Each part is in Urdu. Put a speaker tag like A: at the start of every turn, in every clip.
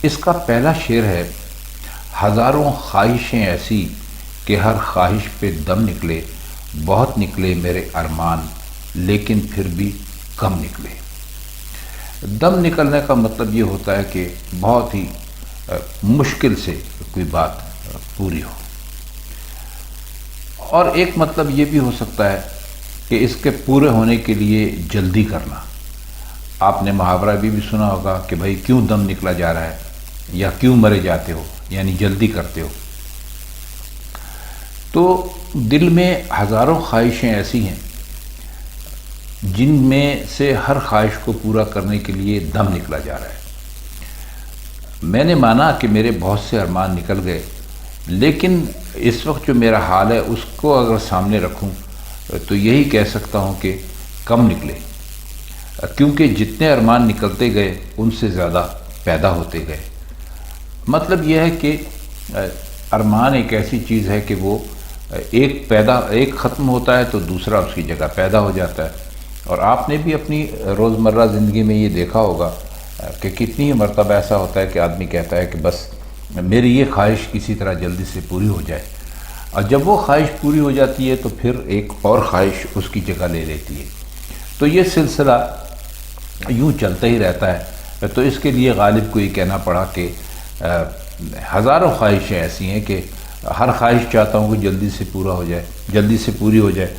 A: اس کا پہلا شعر ہے: ہزاروں خواہشیں ایسی کہ ہر خواہش پہ دم نکلے، بہت نکلے میرے ارمان لیکن پھر بھی کم نکلے۔ دم نکلنے کا مطلب یہ ہوتا ہے کہ بہت ہی مشکل سے کوئی بات پوری ہو، اور ایک مطلب یہ بھی ہو سکتا ہے کہ اس کے پورے ہونے کے لیے جلدی کرنا۔ آپ نے محاورہ بھی سنا ہوگا کہ بھائی کیوں دم نکلا جا رہا ہے، یا کیوں مرے جاتے ہو، یعنی جلدی کرتے ہو۔ تو دل میں ہزاروں خواہشیں ایسی ہیں جن میں سے ہر خواہش کو پورا کرنے کے لیے دم نکلا جا رہا ہے۔ میں نے مانا کہ میرے بہت سے ارمان نکل گئے، لیکن اس وقت جو میرا حال ہے اس کو اگر سامنے رکھوں تو یہی کہہ سکتا ہوں کہ کم نکلے، کیونکہ جتنے ارمان نکلتے گئے ان سے زیادہ پیدا ہوتے گئے۔ مطلب یہ ہے کہ ارمان ایک ایسی چیز ہے کہ وہ ایک ختم ہوتا ہے تو دوسرا اس کی جگہ پیدا ہو جاتا ہے۔ اور آپ نے بھی اپنی روزمرہ زندگی میں یہ دیکھا ہوگا کہ کتنی مرتبہ ایسا ہوتا ہے کہ آدمی کہتا ہے کہ بس میری یہ خواہش کسی طرح جلدی سے پوری ہو جائے، اور جب وہ خواہش پوری ہو جاتی ہے تو پھر ایک اور خواہش اس کی جگہ لے لیتی ہے۔ تو یہ سلسلہ یوں چلتا ہی رہتا ہے۔ تو اس کے لیے غالب کو یہ کہنا پڑا کہ ہزاروں خواہشیں ایسی ہیں کہ ہر خواہش چاہتا ہوں کہ جلدی سے پورا ہو جائے، جلدی سے پوری ہو جائے،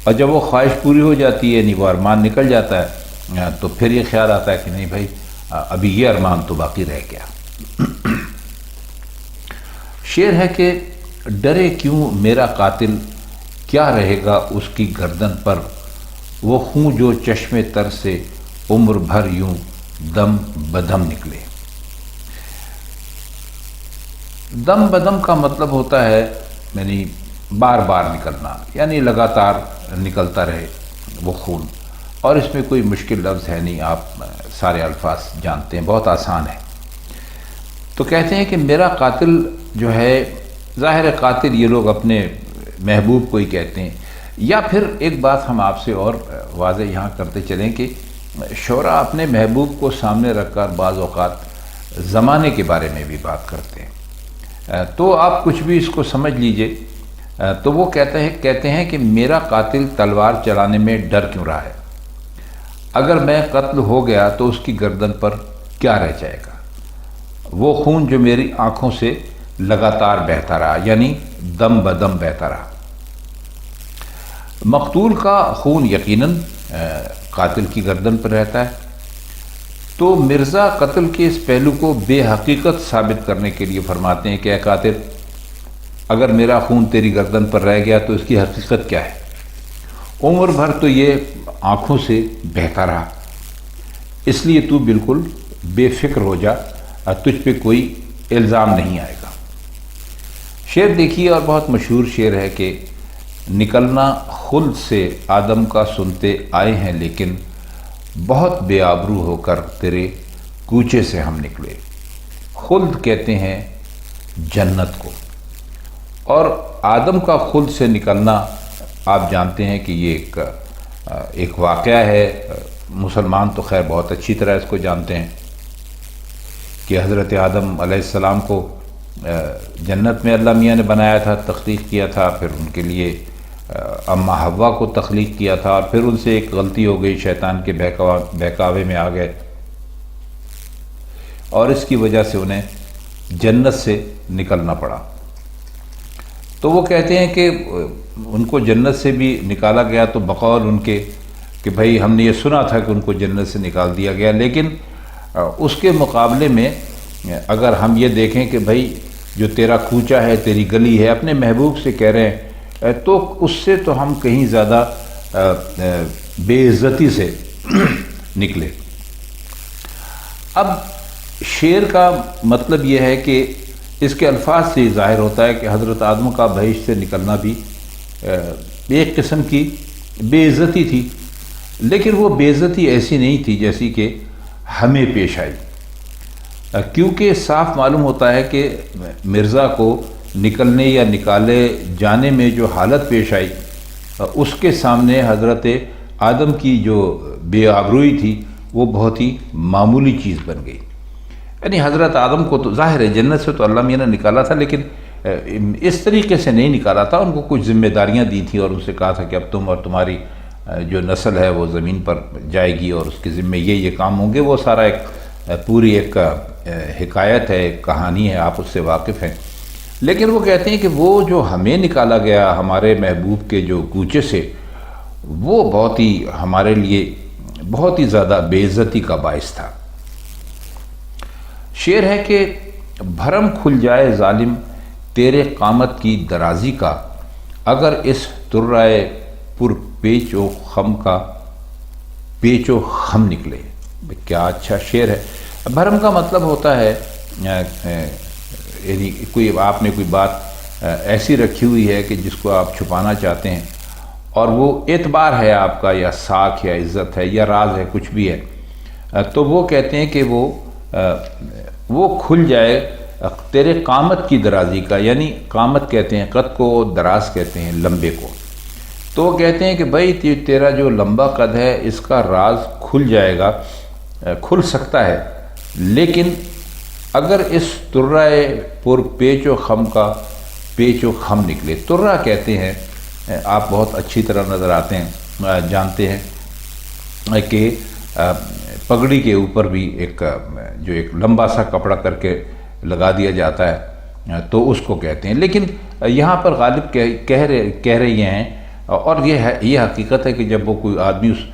A: اور جب وہ خواہش پوری ہو جاتی ہے، یعنی وہ ارمان نکل جاتا ہے، تو پھر یہ خیال آتا ہے کہ نہیں بھائی ابھی یہ ارمان تو باقی رہ گیا۔ شعر ہے کہ ڈرے کیوں میرا قاتل، کیا رہے گا اس کی گردن پر، وہ خون جو چشم تر سے عمر بھر یوں دم بدم نکلے۔ دم بدم کا مطلب ہوتا ہے یعنی بار بار نکلنا، یعنی لگاتار نکلتا رہے وہ خون، اور اس میں کوئی مشکل لفظ ہے نہیں، آپ سارے الفاظ جانتے ہیں، بہت آسان ہے۔ تو کہتے ہیں کہ میرا قاتل جو ہے، ظاہر قاتل یہ لوگ اپنے محبوب کو ہی کہتے ہیں، یا پھر ایک بات ہم آپ سے اور واضح یہاں کرتے چلیں کہ شعراء اپنے محبوب کو سامنے رکھ کر بعض اوقات زمانے کے بارے میں بھی بات کرتے ہیں۔ تو آپ کچھ بھی اس کو سمجھ لیجئے۔ تو وہ کہتے ہیں کہ میرا قاتل تلوار چلانے میں ڈر کیوں رہا ہے، اگر میں قتل ہو گیا تو اس کی گردن پر کیا رہ جائے گا، وہ خون جو میری آنکھوں سے لگاتار بہتا رہا، یعنی دم بدم بہتا رہا۔ مقتول کا خون یقیناً قاتل کی گردن پر رہتا ہے۔ تو مرزا قتل کے اس پہلو کو بے حقیقت ثابت کرنے کے لیے فرماتے ہیں کہ اے قاتل، اگر میرا خون تیری گردن پر رہ گیا تو اس کی حقیقت کیا ہے؟ عمر بھر تو یہ آنکھوں سے بہتا رہا، اس لیے تو بالکل بے فکر ہو جا، تجھ پہ کوئی الزام نہیں آئے گا۔ شعر دیکھیے، اور بہت مشہور شعر ہے کہ نکلنا خلد سے آدم کا سنتے آئے ہیں، لیکن بہت بے آبرو ہو کر تیرے کوچے سے ہم نکلے۔ خلد کہتے ہیں جنت کو، اور آدم کا خلد سے نکلنا آپ جانتے ہیں کہ یہ ایک واقعہ ہے۔ مسلمان تو خیر بہت اچھی طرح اس کو جانتے ہیں کہ حضرت آدم علیہ السلام کو جنت میں اللہ میاں نے بنایا تھا، تخلیق کیا تھا، پھر ان کے لیے اماں حوا کو تخلیق کیا تھا، اور پھر ان سے ایک غلطی ہو گئی، شیطان کے بہکاوے میں آ گئے، اور اس کی وجہ سے انہیں جنت سے نکلنا پڑا۔ تو وہ کہتے ہیں کہ ان کو جنت سے بھی نکالا گیا تو بقول ان کے کہ بھائی ہم نے یہ سنا تھا کہ ان کو جنت سے نکال دیا گیا، لیکن اس کے مقابلے میں اگر ہم یہ دیکھیں کہ بھائی جو تیرا کوچا ہے، تیری گلی ہے، اپنے محبوب سے کہہ رہے ہیں، تو اس سے تو ہم کہیں زیادہ بے عزتی سے نکلے۔ اب شعر کا مطلب یہ ہے کہ اس کے الفاظ سے ظاہر ہوتا ہے کہ حضرت آدم کا بہشت سے نکلنا بھی ایک قسم کی بے عزتی تھی، لیکن وہ بے عزتی ایسی نہیں تھی جیسی کہ ہمیں پیش آئی، کیونکہ صاف معلوم ہوتا ہے کہ مرزا کو نکلنے یا نکالے جانے میں جو حالت پیش آئی، اس کے سامنے حضرت آدم کی جو بے آبروئی تھی وہ بہت ہی معمولی چیز بن گئی۔ یعنی حضرت آدم کو تو ظاہر ہے جنت سے تو اللہ میاں نے نکالا تھا، لیکن اس طریقے سے نہیں نکالا تھا. ان کو کچھ ذمہ داریاں دی تھیں اور ان سے کہا تھا کہ اب تم اور تمہاری جو نسل ہے وہ زمین پر جائے گی اور اس کے ذمے یہ کام ہوں گے. وہ سارا پوری ایک حکایت ہے، ایک کہانی ہے، آپ اس سے واقف ہیں. لیکن وہ کہتے ہیں کہ وہ جو ہمیں نکالا گیا ہمارے محبوب کے جو کوچے سے، وہ بہت ہی ہمارے لیے بہت ہی زیادہ بے عزتی کا باعث تھا. شعر ہے کہ بھرم کھل جائے ظالم تیرے قامت کی درازی کا، اگر اس ترائے پر پیچ و خم کا پیچ و خم نکلے. کیا اچھا شعر ہے. بھرم کا مطلب ہوتا ہے یعنی کوئی آپ نے کوئی بات ایسی رکھی ہوئی ہے کہ جس کو آپ چھپانا چاہتے ہیں اور وہ اعتبار ہے آپ کا یا ساکھ یا عزت ہے یا راز ہے، کچھ بھی ہے، تو وہ کہتے ہیں کہ وہ کھل جائے تیرے قامت کی درازی کا. یعنی قامت کہتے ہیں قد کو، دراز کہتے ہیں لمبے کو. تو وہ کہتے ہیں کہ بھائی تیرا جو لمبا قد ہے اس کا راز کھل جائے گا، کھل سکتا ہے، لیکن اگر اس ترائے پر پیچ و خم کا پیچ و خم نکلے. ترہ کہتے ہیں، آپ بہت اچھی طرح نظر آتے ہیں، جانتے ہیں کہ پگڑی کے اوپر بھی ایک لمبا سا کپڑا کر کے لگا دیا جاتا ہے، تو اس کو کہتے ہیں. لیکن یہاں پر غالب کہہ رہے ہیں، اور یہ حقیقت ہے کہ جب وہ کوئی آدمی اس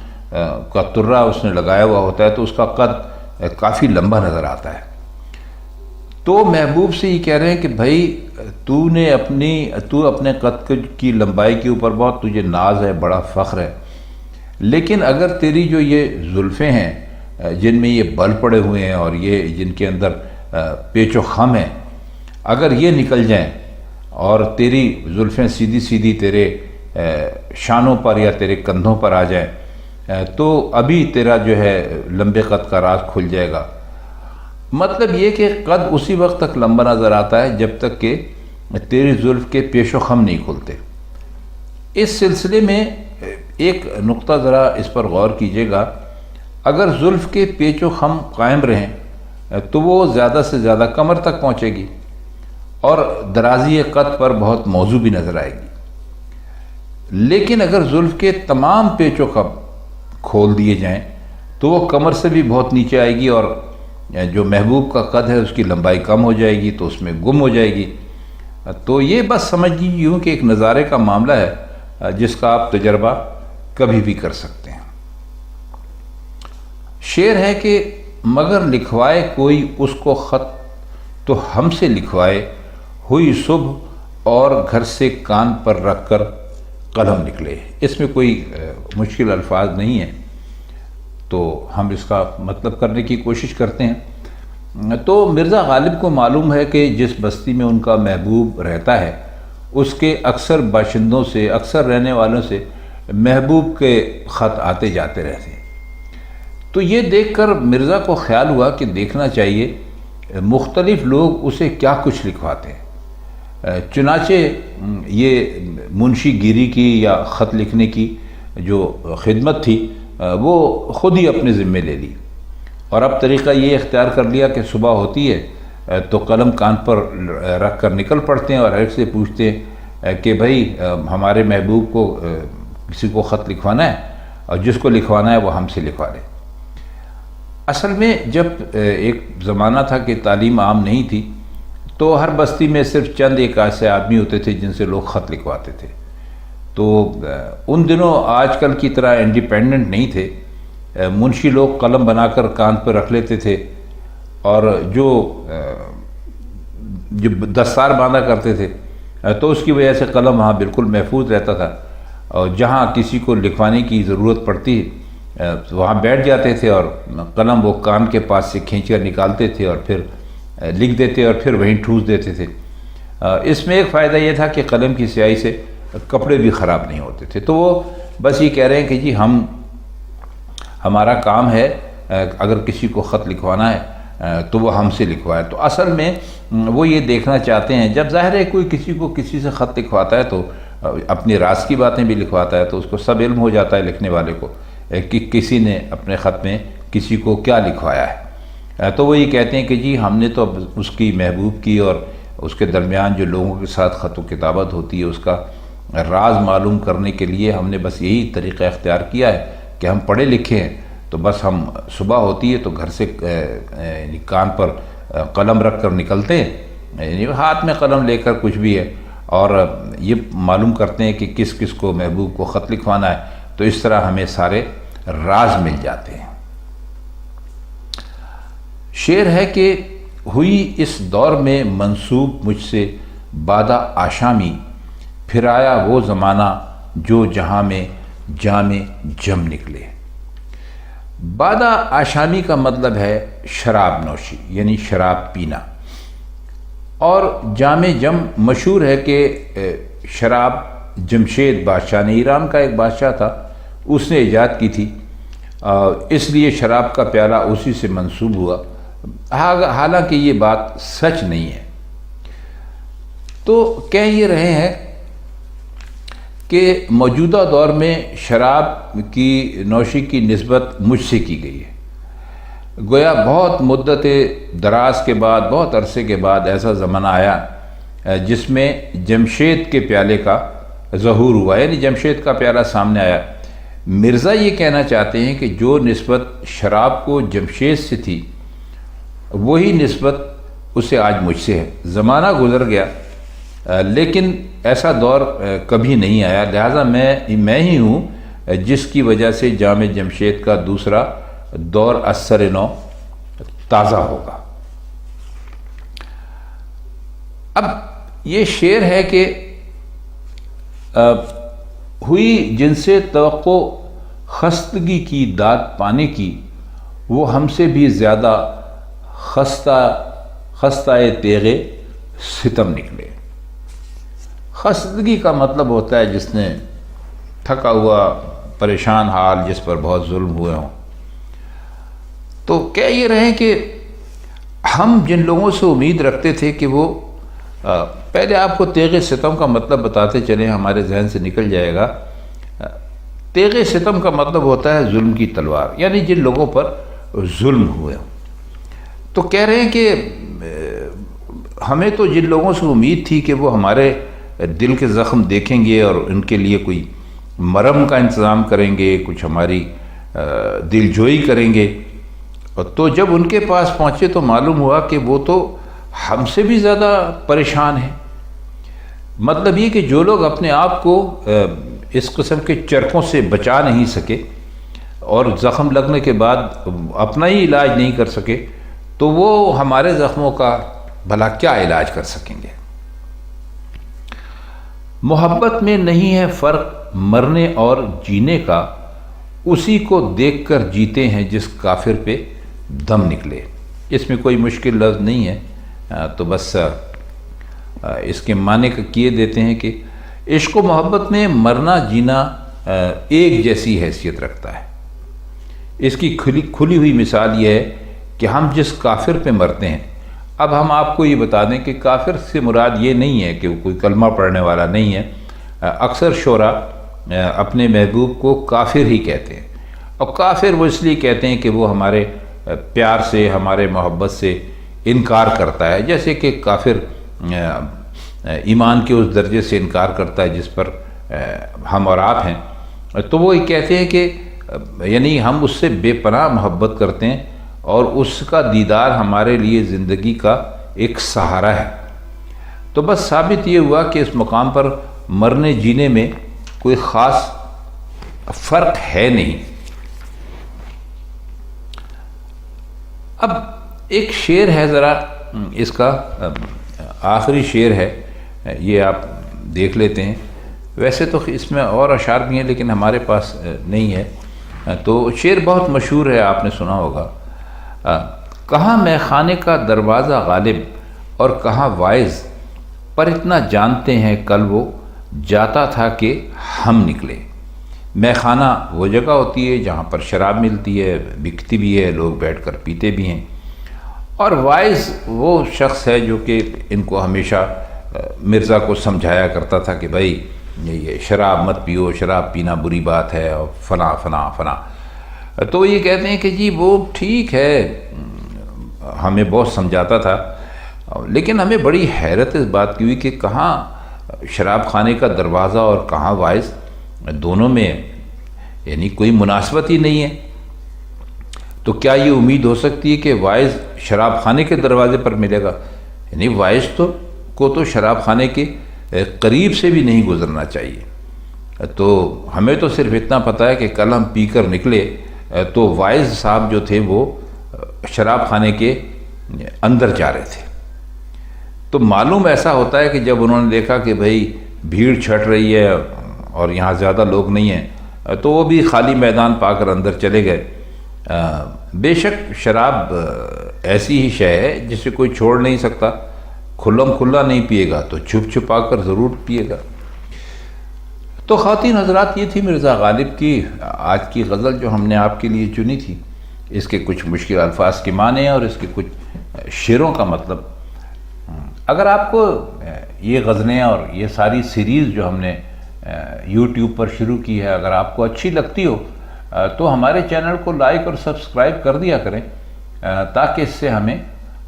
A: کا ترہ اس نے لگایا ہوا ہوتا ہے تو اس کا قد کافی لمبا نظر آتا ہے. تو محبوب سے یہ کہہ رہے ہیں کہ بھائی تو اپنے قد کی لمبائی کے اوپر بہت تجھے ناز ہے، بڑا فخر ہے، لیکن اگر تیری جو یہ زلفیں ہیں جن میں یہ بل پڑے ہوئے ہیں اور یہ جن کے اندر پیچ و خم ہے، اگر یہ نکل جائیں اور تیری زلفیں سیدھی سیدھی تیرے شانوں پر یا تیرے کندھوں پر آ جائیں تو ابھی تیرا جو ہے لمبے قد کا راز کھل جائے گا. مطلب یہ کہ قد اسی وقت تک لمبا نظر آتا ہے جب تک کہ تیری زلف کے پیش و خم نہیں کھلتے. اس سلسلے میں ایک نقطہ ذرا اس پر غور کیجیے گا. اگر زلف کے پیچ و خم قائم رہیں تو وہ زیادہ سے زیادہ کمر تک پہنچے گی اور درازی قد پر بہت موزوں بھی نظر آئے گی. لیکن اگر زلف کے تمام پیچ و خم کھول دیے جائیں تو وہ کمر سے بھی بہت نیچے آئے گی اور جو محبوب کا قد ہے اس کی لمبائی کم ہو جائے گی تو اس میں گم ہو جائے گی. تو یہ بس سمجھ لیجیے یوں کہ ایک نظارے کا معاملہ ہے جس کا آپ تجربہ کبھی بھی کر سکتے ہیں. شعر ہے کہ مگر لکھوائے کوئی اس کو خط تو ہم سے لکھوائے، ہوئی صبح اور گھر سے کان پر رکھ کر قلم نکلے. اس میں کوئی مشکل الفاظ نہیں ہیں تو ہم اس کا مطلب کرنے کی کوشش کرتے ہیں. تو مرزا غالب کو معلوم ہے کہ جس بستی میں ان کا محبوب رہتا ہے اس کے اکثر باشندوں سے، اکثر رہنے والوں سے محبوب کے خط آتے جاتے رہتے ہیں. تو یہ دیکھ کر مرزا کو خیال ہوا کہ دیکھنا چاہیے مختلف لوگ اسے کیا کچھ لکھواتے ہیں. چنانچہ یہ منشی گیری کی یا خط لکھنے کی جو خدمت تھی وہ خود ہی اپنے ذمے لے لی اور اب طریقہ یہ اختیار کر لیا کہ صبح ہوتی ہے تو قلم کان پر رکھ کر نکل پڑتے ہیں اور ہر ایک سے پوچھتے ہیں کہ بھائی ہمارے محبوب کو کسی کو خط لکھوانا ہے اور جس کو لکھوانا ہے وہ ہم سے لکھوا لے. اصل میں جب ایک زمانہ تھا کہ تعلیم عام نہیں تھی تو ہر بستی میں صرف چند ایک ایسے آدمی ہوتے تھے جن سے لوگ خط لکھواتے تھے. تو ان دنوں آج کل کی طرح انڈیپینڈنٹ نہیں تھے. منشی لوگ قلم بنا کر کان پر رکھ لیتے تھے اور جو دستار باندھا کرتے تھے تو اس کی وجہ سے قلم وہاں بالکل محفوظ رہتا تھا اور جہاں کسی کو لکھوانے کی ضرورت پڑتی وہاں بیٹھ جاتے تھے اور قلم وہ کان کے پاس سے کھینچ کر نکالتے تھے اور پھر لکھ دیتے اور پھر وہیں ٹھوس دیتے تھے. اس میں ایک فائدہ یہ تھا کہ قلم کی سیاہی سے کپڑے بھی خراب نہیں ہوتے تھے. تو وہ بس یہ کہہ رہے ہیں کہ جی ہمارا کام ہے اگر کسی کو خط لکھوانا ہے تو وہ ہم سے لکھوائے. تو اصل میں وہ یہ دیکھنا چاہتے ہیں جب ظاہر ہے کوئی کسی کو کسی سے خط لکھواتا ہے تو اپنی راز کی باتیں بھی لکھواتا ہے تو اس کو سب علم ہو جاتا ہے لکھنے والے کو کہ کسی نے اپنے خط میں کسی کو کیا لکھوایا ہے. تو وہ یہ کہتے ہیں کہ جی ہم نے تو اب اس کی محبوب کی اور اس کے درمیان جو لوگوں کے ساتھ خط و کتابت ہوتی ہے اس کا راز معلوم کرنے کے لیے ہم نے بس یہی طریقہ اختیار کیا ہے کہ ہم پڑھے لکھے ہیں، تو بس ہم صبح ہوتی ہے تو گھر سے کان پر قلم رکھ کر نکلتے ہیں، یعنی ہاتھ میں قلم لے کر کچھ بھی ہے، اور یہ معلوم کرتے ہیں کہ کس کس کو محبوب کو خط لکھوانا ہے، تو اس طرح ہمیں سارے راز مل جاتے ہیں۔ شعر ہے کہ ہوئی اس دور میں منسوب مجھ سے بادہ آشامی، پھر آیا وہ زمانہ جو جہاں میں جام جم نکلے۔ بادہ آشامی کا مطلب ہے شراب نوشی، یعنی شراب پینا، اور جام جم مشہور ہے کہ شراب جمشید بادشاہ نے، ایران کا ایک بادشاہ تھا، اس نے ایجاد کی تھی، اس لیے شراب کا پیالہ اسی سے منسوب ہوا، حالانکہ یہ بات سچ نہیں ہے۔ تو کہہ یہ رہے ہیں کہ موجودہ دور میں شراب کی نوشی کی نسبت مجھ سے کی گئی ہے، گویا بہت مدت دراز کے بعد، بہت عرصے کے بعد ایسا زمانہ آیا جس میں جمشید کے پیالے کا ظہور ہوا، یعنی جمشید کا پیالہ سامنے آیا۔ مرزا یہ کہنا چاہتے ہیں کہ جو نسبت شراب کو جمشید سے تھی وہی نسبت اسے آج مجھ سے ہے۔ زمانہ گزر گیا لیکن ایسا دور کبھی نہیں آیا، لہٰذا میں ہی ہوں جس کی وجہ سے جام جمشید کا دوسرا دور اثر نو تازہ ہوگا۔ اب یہ شعر ہے کہ ہوئی جن سے توقع خستگی کی داد پانے کی، وہ ہم سے بھی زیادہ خستہ تیغ ستم نکلے۔ خستگی کا مطلب ہوتا ہے جس نے تھکا ہوا پریشان حال، جس پر بہت ظلم ہوئے ہوں۔ تو کہہ یہ رہے کہ ہم جن لوگوں سے امید رکھتے تھے کہ وہ پہلے آپ کو تیغ ستم کا مطلب بتاتے چلیں، ہمارے ذہن سے نکل جائے گا۔ تیغ ستم کا مطلب ہوتا ہے ظلم کی تلوار، یعنی جن لوگوں پر ظلم ہوئے ہوں۔ تو کہہ رہے ہیں کہ ہمیں تو جن لوگوں سے امید تھی کہ وہ ہمارے دل کے زخم دیکھیں گے اور ان کے لیے کوئی مرہم کا انتظام کریں گے، کچھ ہماری دل جوئی کریں گے، تو جب ان کے پاس پہنچے تو معلوم ہوا کہ وہ تو ہم سے بھی زیادہ پریشان ہیں۔ مطلب یہ کہ جو لوگ اپنے آپ کو اس قسم کے چرخوں سے بچا نہیں سکے اور زخم لگنے کے بعد اپنا ہی علاج نہیں کر سکے، تو وہ ہمارے زخموں کا بھلا کیا علاج کر سکیں گے۔ محبت میں نہیں ہے فرق مرنے اور جینے کا، اسی کو دیکھ کر جیتے ہیں جس کافر پہ دم نکلے۔ اس میں کوئی مشکل لفظ نہیں ہے، تو بس اس کے معنی کا کیے دیتے ہیں کہ عشق و محبت میں مرنا جینا ایک جیسی حیثیت رکھتا ہے۔ اس کی کھلی ہوئی مثال یہ ہے کہ ہم جس کافر پہ مرتے ہیں، اب ہم آپ کو یہ بتا دیں کہ کافر سے مراد یہ نہیں ہے کہ وہ کوئی کلمہ پڑھنے والا نہیں ہے۔ اکثر شعراء اپنے محبوب کو کافر ہی کہتے ہیں، اور کافر وہ اس لیے کہتے ہیں کہ وہ ہمارے پیار سے، ہمارے محبت سے انکار کرتا ہے، جیسے کہ کافر ایمان کے اس درجے سے انکار کرتا ہے جس پر ہم اور آپ ہیں۔ تو وہ یہ کہتے ہیں کہ یعنی ہم اس سے بے پناہ محبت کرتے ہیں اور اس کا دیدار ہمارے لیے زندگی کا ایک سہارا ہے۔ تو بس ثابت یہ ہوا کہ اس مقام پر مرنے جینے میں کوئی خاص فرق ہے نہیں۔ اب ایک شعر ہے، ذرا اس کا آخری شعر ہے، یہ آپ دیکھ لیتے ہیں۔ ویسے تو اس میں اور اشعار بھی ہیں لیکن ہمارے پاس نہیں ہے، تو شعر بہت مشہور ہے، آپ نے سنا ہوگا۔ کہاں میں خانے کا دروازہ غالب اور کہاں وائز، پر اتنا جانتے ہیں کل وہ جاتا تھا کہ ہم نکلے۔ میں خانہ وہ جگہ ہوتی ہے جہاں پر شراب ملتی ہے، بکتی بھی ہے، لوگ بیٹھ کر پیتے بھی ہیں، اور وائز وہ شخص ہے جو کہ ان کو ہمیشہ مرزا کو سمجھایا کرتا تھا کہ بھائی یہ شراب مت پیو، شراب پینا بری بات ہے، اور فلاں فلاں فلاں۔ تو یہ کہتے ہیں کہ جی وہ ٹھیک ہے، ہمیں بہت سمجھاتا تھا، لیکن ہمیں بڑی حیرت اس بات کی ہوئی کہ کہاں شراب خانے کا دروازہ اور کہاں وائز، دونوں میں یعنی کوئی مناسبت ہی نہیں ہے۔ تو کیا یہ امید ہو سکتی ہے کہ وائز شراب خانے کے دروازے پر ملے گا؟ یعنی وائز تو شراب خانے کے قریب سے بھی نہیں گزرنا چاہیے۔ تو ہمیں تو صرف اتنا پتہ ہے کہ کل ہم پی کر نکلے تو وائز صاحب جو تھے وہ شراب خانے کے اندر جا رہے تھے۔ تو معلوم ایسا ہوتا ہے کہ جب انہوں نے دیکھا کہ بھئی بھیڑ چھٹ رہی ہے اور یہاں زیادہ لوگ نہیں ہیں، تو وہ بھی خالی میدان پا کر اندر چلے گئے۔ بے شک شراب ایسی ہی شے ہے جسے کوئی چھوڑ نہیں سکتا، کھلم کھلا نہیں پیے گا تو چھپ چھپا کر ضرور پیے گا۔ تو خواتین حضرات، یہ تھی مرزا غالب کی آج کی غزل جو ہم نے آپ کے لیے چنی تھی۔ اس کے کچھ مشکل الفاظ کے معنی اور اس کے کچھ شعروں کا مطلب۔ اگر آپ کو یہ غزلیں اور یہ ساری سیریز جو ہم نے یوٹیوب پر شروع کی ہے اگر آپ کو اچھی لگتی ہو تو ہمارے چینل کو لائک اور سبسکرائب کر دیا کریں، تاکہ اس سے ہمیں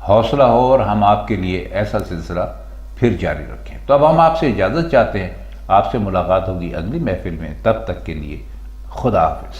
A: حوصلہ ہو اور ہم آپ کے لیے ایسا سلسلہ پھر جاری رکھیں۔ تو اب ہم آپ سے اجازت چاہتے ہیں، آپ سے ملاقات ہوگی اگلی محفل میں، تب تک کے لیے خدا حافظ۔